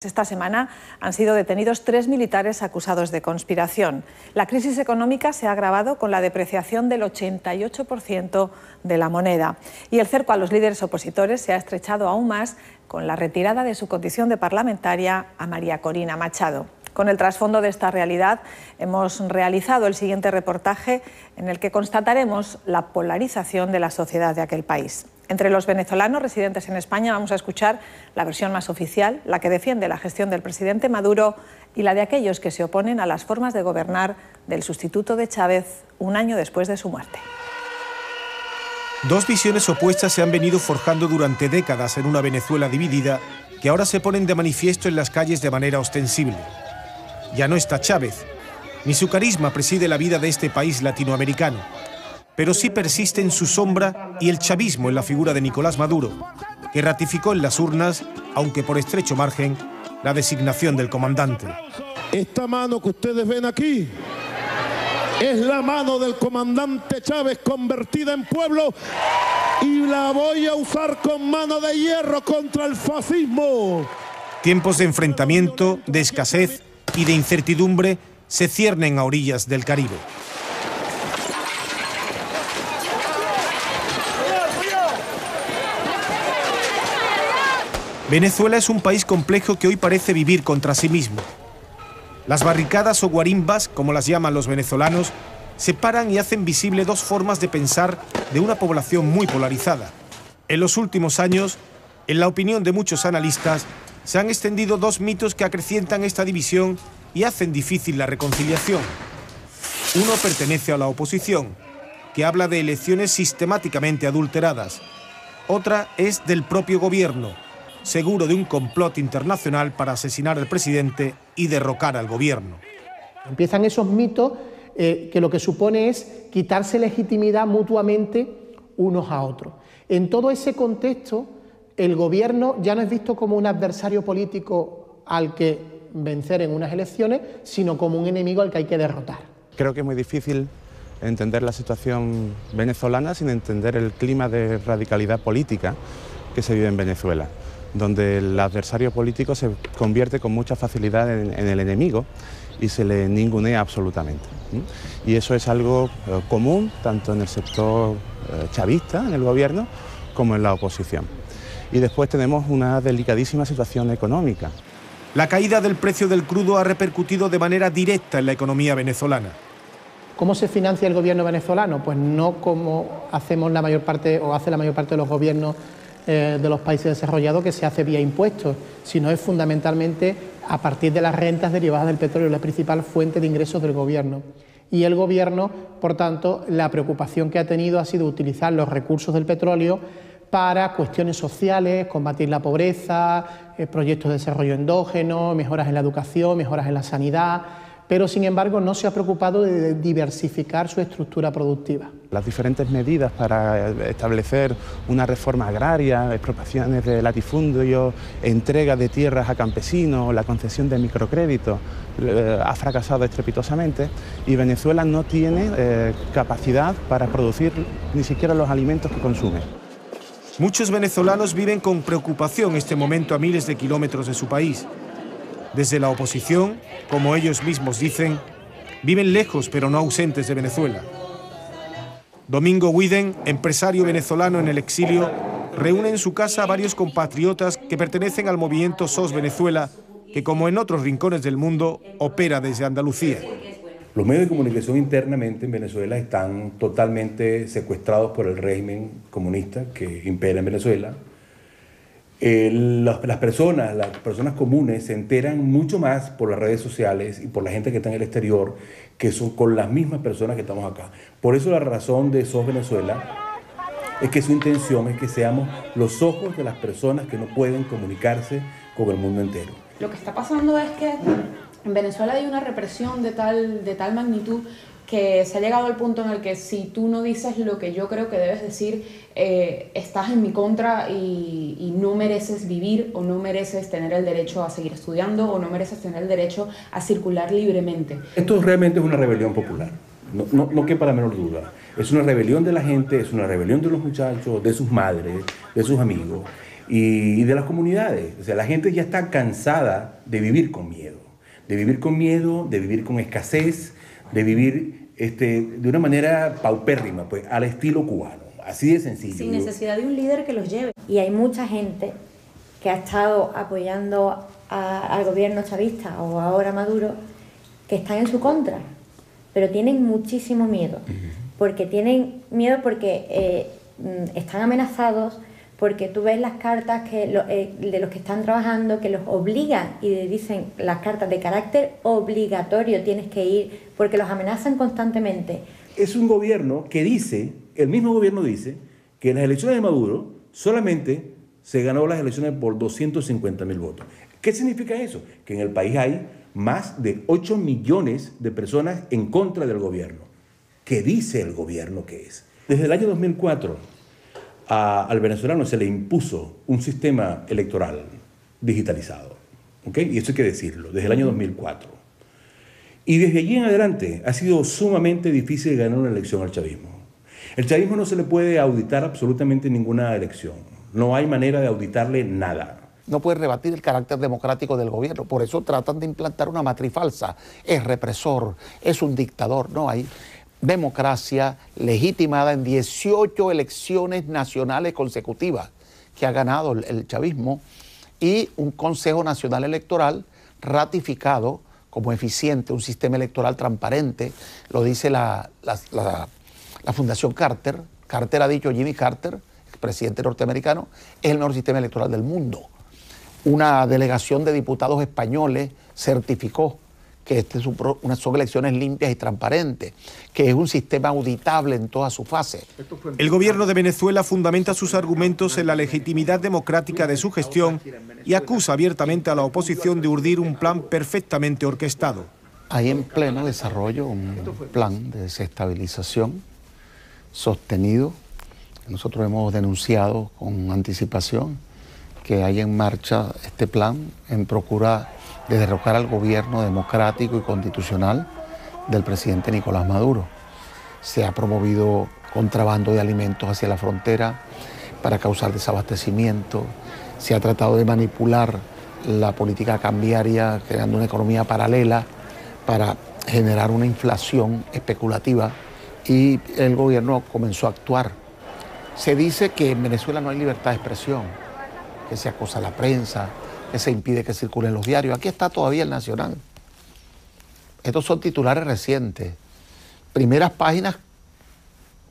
Esta semana han sido detenidos 3 militares acusados de conspiración. La crisis económica se ha agravado con la depreciación del 88% de la moneda. Y el cerco a los líderes opositores se ha estrechado aún más con la retirada de su condición de parlamentaria a María Corina Machado. Con el trasfondo de esta realidad hemos realizado el siguiente reportaje en el que constataremos la polarización de la sociedad de aquel país. Entre los venezolanos residentes en España vamos a escuchar la versión más oficial, la que defiende la gestión del presidente Maduro y la de aquellos que se oponen a las formas de gobernar del sustituto de Chávez un año después de su muerte. Dos visiones opuestas se han venido forjando durante décadas en una Venezuela dividida que ahora se ponen de manifiesto en las calles de manera ostensible. Ya no está Chávez, ni su carisma preside la vida de este país latinoamericano, pero sí persiste en su sombra y el chavismo en la figura de Nicolás Maduro, que ratificó en las urnas, aunque por estrecho margen, la designación del comandante. Esta mano que ustedes ven aquí es la mano del comandante Chávez convertida en pueblo y la voy a usar con mano de hierro contra el fascismo. Tiempos de enfrentamiento, de escasez y de incertidumbre se ciernen a orillas del Caribe. Venezuela es un país complejo que hoy parece vivir contra sí mismo. Las barricadas o guarimbas, como las llaman los venezolanos, separan y hacen visible dos formas de pensar de una población muy polarizada. En los últimos años, en la opinión de muchos analistas, se han extendido dos mitos que acrecientan esta división y hacen difícil la reconciliación. Uno pertenece a la oposición, que habla de elecciones sistemáticamente adulteradas. Otra es del propio gobierno, seguro de un complot internacional para asesinar al presidente y derrocar al gobierno. Empiezan esos mitos que lo que supone es quitarse legitimidad mutuamente unos a otros. En todo ese contexto, el gobierno ya no es visto como un adversario político al que vencer en unas elecciones, sino como un enemigo al que hay que derrotar. Creo que es muy difícil entender la situación venezolana sin entender el clima de radicalidad política que se vive en Venezuela, donde el adversario político se convierte con mucha facilidad en el enemigo y se le ningunea absolutamente. Y eso es algo común tanto en el sector chavista, en el gobierno, como en la oposición. Y después tenemos una delicadísima situación económica. La caída del precio del crudo ha repercutido de manera directa en la economía venezolana. ¿Cómo se financia el gobierno venezolano? Pues no como hacemos la mayor parte o hace la mayor parte de los gobiernos de los países desarrollados, que se hace vía impuestos, sino es fundamentalmente a partir de las rentas derivadas del petróleo, la principal fuente de ingresos del gobierno. Y el gobierno, por tanto, la preocupación que ha tenido ha sido utilizar los recursos del petróleo para cuestiones sociales, combatir la pobreza, proyectos de desarrollo endógeno, mejoras en la educación, mejoras en la sanidad, pero sin embargo no se ha preocupado de diversificar su estructura productiva. Las diferentes medidas para establecer una reforma agraria, expropiaciones de latifundios, entrega de tierras a campesinos, la concesión de microcréditos, ha fracasado estrepitosamente y Venezuela no tiene capacidad para producir ni siquiera los alimentos que consume. Muchos venezolanos viven con preocupación este momento a miles de kilómetros de su país. Desde la oposición, como ellos mismos dicen, viven lejos pero no ausentes de Venezuela. Domingo Widen, empresario venezolano en el exilio, reúne en su casa a varios compatriotas que pertenecen al movimiento SOS Venezuela, que como en otros rincones del mundo, opera desde Andalucía. Los medios de comunicación internamente en Venezuela están totalmente secuestrados por el régimen comunista que impera en Venezuela. Las personas comunes se enteran mucho más por las redes sociales y por la gente que está en el exterior, que son con las mismas personas que estamos acá. Por eso la razón de SOS Venezuela es que su intención es que seamos los ojos de las personas que no pueden comunicarse con el mundo entero. Lo que está pasando es que en Venezuela hay una represión de tal magnitud que se ha llegado al punto en el que si tú no dices lo que yo creo que debes decir, estás en mi contra y no mereces vivir o no mereces tener el derecho a seguir estudiando o no mereces tener el derecho a circular libremente. Esto realmente es una rebelión popular, no quepa la menor duda. Es una rebelión de la gente, es una rebelión de los muchachos, de sus madres, de sus amigos. y de las comunidades. O sea, la gente ya está cansada de vivir con miedo, de vivir con miedo, de vivir con escasez, de vivir de una manera paupérrima, pues, al estilo cubano, así de sencillo. Sin necesidad de un líder que los lleve. Y hay mucha gente que ha estado apoyando al gobierno chavista o ahora Maduro, que están en su contra, pero tienen muchísimo miedo, porque tienen miedo porque están amenazados, porque tú ves las cartas de los que están trabajando, que los obligan y dicen las cartas de carácter obligatorio, tienes que ir, porque los amenazan constantemente. Es un gobierno que dice, el mismo gobierno dice, que en las elecciones de Maduro solamente se ganó las elecciones por 250.000 votos. ¿Qué significa eso? Que en el país hay más de 8 millones de personas en contra del gobierno. ¿Qué dice el gobierno que es? Desde el año 2004 al venezolano se le impuso un sistema electoral digitalizado. ¿Ok? Y eso hay que decirlo, desde el año 2004. Y desde allí en adelante ha sido sumamente difícil ganar una elección al chavismo. El chavismo no se le puede auditar absolutamente ninguna elección. No hay manera de auditarle nada. No puede rebatir el carácter democrático del gobierno. Por eso tratan de implantar una matriz falsa. Es represor, es un dictador. No, hay democracia legitimada en 18 elecciones nacionales consecutivas que ha ganado el chavismo y un Consejo Nacional Electoral ratificado como eficiente, un sistema electoral transparente, lo dice la Fundación Carter. Carter ha dicho, Jimmy Carter, presidente norteamericano, es el mejor sistema electoral del mundo. Una delegación de diputados españoles certificó que son elecciones limpias y transparentes, que es un sistema auditable en todas sus fases. El gobierno de Venezuela fundamenta sus argumentos en la legitimidad democrática de su gestión y acusa abiertamente a la oposición de urdir un plan perfectamente orquestado. Hay en pleno desarrollo un plan de desestabilización sostenido. Nosotros hemos denunciado con anticipación que hay en marcha este plan en procura de derrocar al gobierno democrático y constitucional del presidente Nicolás Maduro. Se ha promovido contrabando de alimentos hacia la frontera para causar desabastecimiento. Se ha tratado de manipular la política cambiaria, creando una economía paralela para generar una inflación especulativa, y el gobierno comenzó a actuar. Se dice que en Venezuela no hay libertad de expresión, que se acosa a la prensa, que se impide que circulen los diarios. Aquí está todavía El Nacional. Estos son titulares recientes. Primeras páginas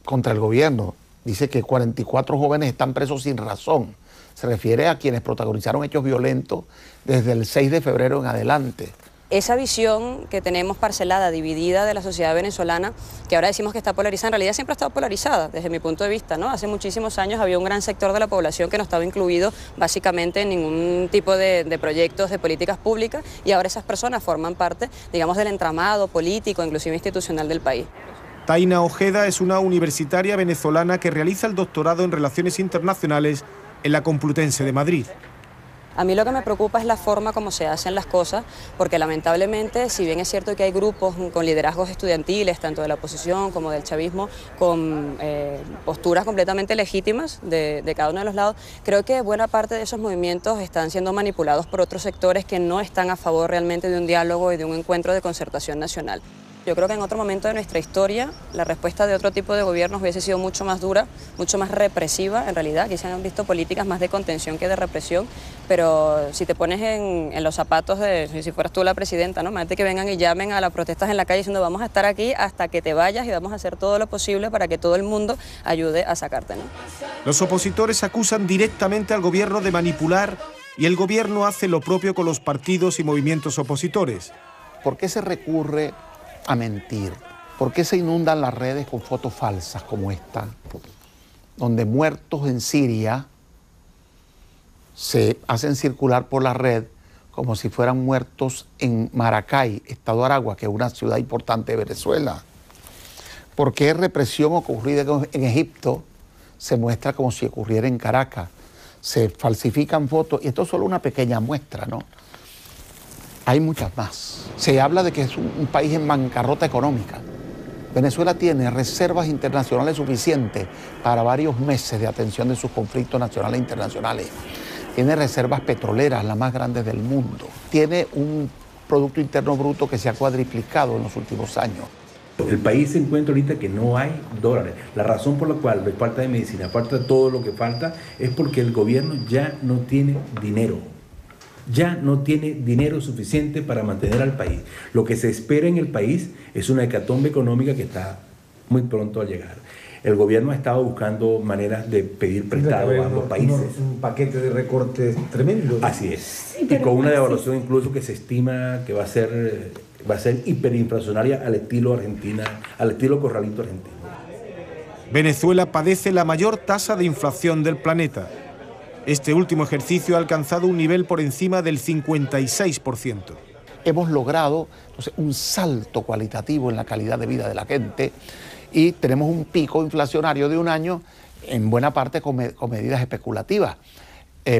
contra el gobierno. Dice que 44 jóvenes están presos sin razón. Se refiere a quienes protagonizaron hechos violentos desde el 6 de febrero en adelante. Esa visión que tenemos parcelada, dividida de la sociedad venezolana, que ahora decimos que está polarizada, en realidad siempre ha estado polarizada, desde mi punto de vista, ¿no? Hace muchísimos años había un gran sector de la población que no estaba incluido básicamente en ningún tipo de proyectos de políticas públicas, y ahora esas personas forman parte, digamos, del entramado político, inclusive institucional del país. Taina Ojeda es una universitaria venezolana que realiza el doctorado en Relaciones Internacionales en la Complutense de Madrid. A mí lo que me preocupa es la forma como se hacen las cosas, porque lamentablemente, si bien es cierto que hay grupos con liderazgos estudiantiles, tanto de la oposición como del chavismo, con posturas completamente legítimas de cada uno de los lados, creo que buena parte de esos movimientos están siendo manipulados por otros sectores que no están a favor realmente de un diálogo y de un encuentro de concertación nacional. Yo creo que en otro momento de nuestra historia la respuesta de otro tipo de gobiernos hubiese sido mucho más dura, mucho más represiva en realidad. Aquí se han visto políticas más de contención que de represión, pero si te pones en los zapatos de si fueras tú la presidenta, ¿no? Imagínate que vengan y llamen a las protestas en la calle diciendo vamos a estar aquí hasta que te vayas y vamos a hacer todo lo posible para que todo el mundo ayude a sacarte, ¿no? Los opositores acusan directamente al gobierno de manipular y el gobierno hace lo propio con los partidos y movimientos opositores. ¿Por qué se recurre a mentir? ¿Por qué se inundan las redes con fotos falsas como esta, donde muertos en Siria se hacen circular por la red como si fueran muertos en Maracay, estado Aragua, que es una ciudad importante de Venezuela? ¿Por qué represión ocurrida en Egipto se muestra como si ocurriera en Caracas? Se falsifican fotos, y esto es solo una pequeña muestra, ¿no? Hay muchas más. Se habla de que es un país en bancarrota económica. Venezuela tiene reservas internacionales suficientes para varios meses de atención de sus conflictos nacionales e internacionales. Tiene reservas petroleras, las más grandes del mundo. Tiene un Producto Interno Bruto que se ha cuadriplicado en los últimos años. El país se encuentra ahorita que no hay dólares. La razón por la cual hay falta de medicina, falta de todo lo que falta, es porque el gobierno ya no tiene dinero. Ya no tiene dinero suficiente para mantener al país. Lo que se espera en el país es una hecatombe económica que está muy pronto a llegar. El gobierno ha estado buscando maneras de pedir prestado a ambos países. Un paquete de recortes tremendo. Así es. Y con una devaluación incluso que se estima que va a ser hiperinflacionaria al estilo Argentina, al estilo corralito argentino. Venezuela padece la mayor tasa de inflación del planeta. Este último ejercicio ha alcanzado un nivel por encima del 56%. Hemos logrado un salto cualitativo en la calidad de vida de la gente y tenemos un pico inflacionario de un año, en buena parte con medidas especulativas.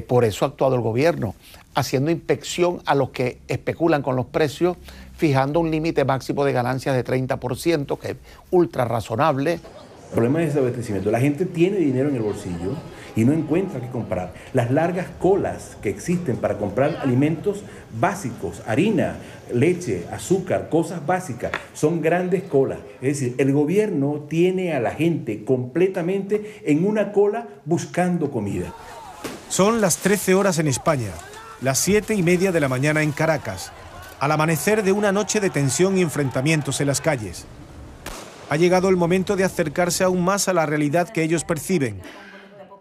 Por eso ha actuado el gobierno, haciendo inspección a los que especulan con los precios, fijando un límite máximo de ganancias de 30%, que es ultra razonable. El problema es el desabastecimiento. La gente tiene dinero en el bolsillo y no encuentra qué comprar. Las largas colas que existen para comprar alimentos básicos, harina, leche, azúcar, cosas básicas, son grandes colas. Es decir, el gobierno tiene a la gente completamente en una cola buscando comida. Son las 13 horas en España, las 7:30 de la mañana en Caracas, al amanecer de una noche de tensión y enfrentamientos en las calles. Ha llegado el momento de acercarse aún más a la realidad que ellos perciben.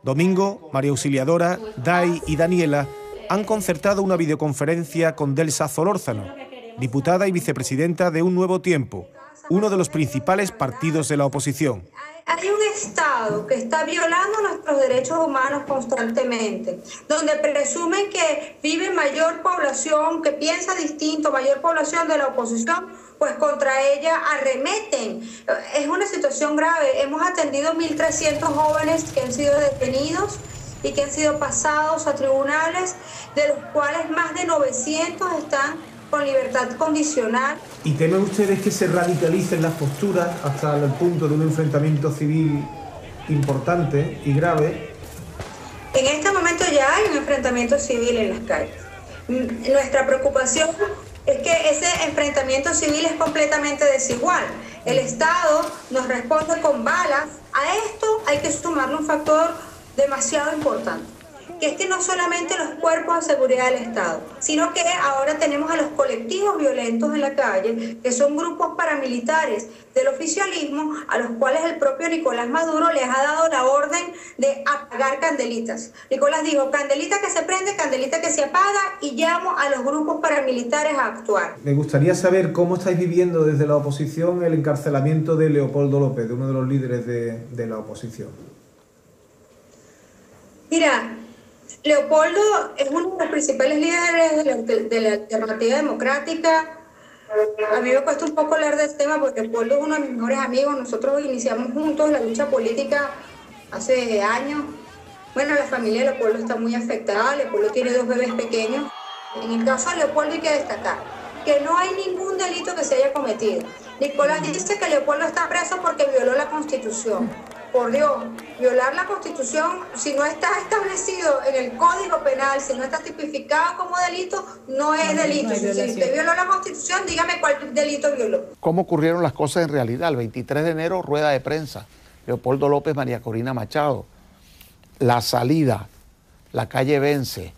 Domingo, María Auxiliadora, Dai y Daniela han concertado una videoconferencia con Delsa Solórzano, diputada y vicepresidenta de Un Nuevo Tiempo, uno de los principales partidos de la oposición. Hay un Estado que está violando nuestros derechos humanos constantemente, donde presumen que vive mayor población, que piensa distinto, mayor población de la oposición, pues contra ella arremeten. Es una situación grave. Hemos atendido 1.300 jóvenes que han sido detenidos y que han sido pasados a tribunales, de los cuales más de 900 están con libertad condicional. ¿Y temen ustedes que se radicalicen las posturas hasta el punto de un enfrentamiento civil importante y grave? En este momento ya hay un enfrentamiento civil en las calles. Nuestra preocupación es que ese enfrentamiento civil es completamente desigual. El Estado nos responde con balas. A esto hay que sumarle un factor demasiado importante, que es que no solamente los cuerpos de seguridad del Estado, sino que ahora tenemos a los colectivos violentos en la calle, que son grupos paramilitares del oficialismo, a los cuales el propio Nicolás Maduro les ha dado la orden de apagar candelitas. Nicolás dijo, candelita que se prende, candelita que se apaga, y llamo a los grupos paramilitares a actuar. Me gustaría saber cómo estáis viviendo desde la oposición el encarcelamiento de Leopoldo López, de uno de los líderes de la oposición. Mira, Leopoldo es uno de los principales líderes de la Alternativa Democrática. A mí me cuesta un poco hablar de este tema porque Leopoldo es uno de mis mejores amigos. Nosotros iniciamos juntos la lucha política hace años. Bueno, la familia de Leopoldo está muy afectada. Leopoldo tiene 2 bebés pequeños. En el caso de Leopoldo hay que destacar que no hay ningún delito que se haya cometido. Nicolás dice que Leopoldo está preso porque violó la Constitución. Por Dios, violar la Constitución, si no está establecido en el Código Penal, si no está tipificado como delito, no es delito. Si usted violó la Constitución, dígame cuál delito violó. ¿Cómo ocurrieron las cosas en realidad? El 23 de enero, rueda de prensa. Leopoldo López, María Corina Machado. La salida, la calle Vence,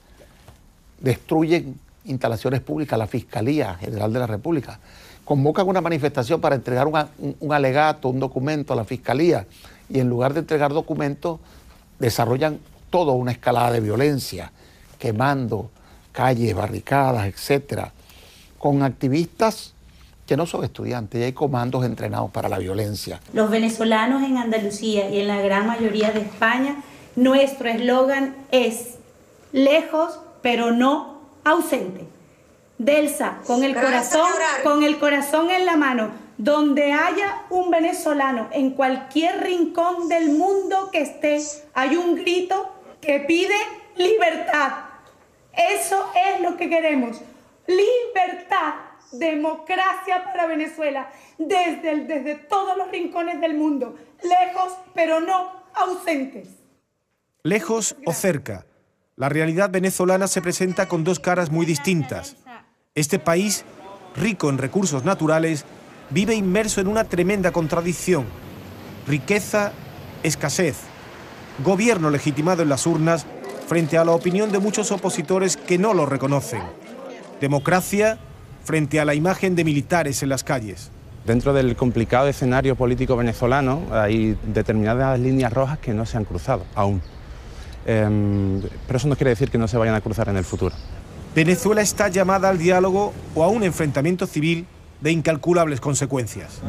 destruyen instalaciones públicas, la Fiscalía General de la República. Convocan una manifestación para entregar un alegato, un documento a la Fiscalía, y en lugar de entregar documentos, desarrollan toda una escalada de violencia, quemando calles, barricadas, etcétera, con activistas que no son estudiantes, y hay comandos entrenados para la violencia. Los venezolanos en Andalucía y en la gran mayoría de España, nuestro eslogan es lejos pero no ausente. Delsa, con el corazón en la mano, donde haya un venezolano en cualquier rincón del mundo que esté, hay un grito que pide libertad. Eso es lo que queremos, libertad. democracia para Venezuela, desde todos los rincones del mundo, lejos pero no ausentes. Lejos o cerca, la realidad venezolana se presenta con dos caras muy distintas. Este país, rico en recursos naturales, vive inmerso en una tremenda contradicción. Riqueza, escasez. Gobierno legitimado en las urnas frente a la opinión de muchos opositores que no lo reconocen. Democracia frente a la imagen de militares en las calles. Dentro del complicado escenario político venezolano hay determinadas líneas rojas que no se han cruzado aún. Pero eso no quiere decir que no se vayan a cruzar en el futuro. Venezuela está llamada al diálogo o a un enfrentamiento civil de incalculables consecuencias.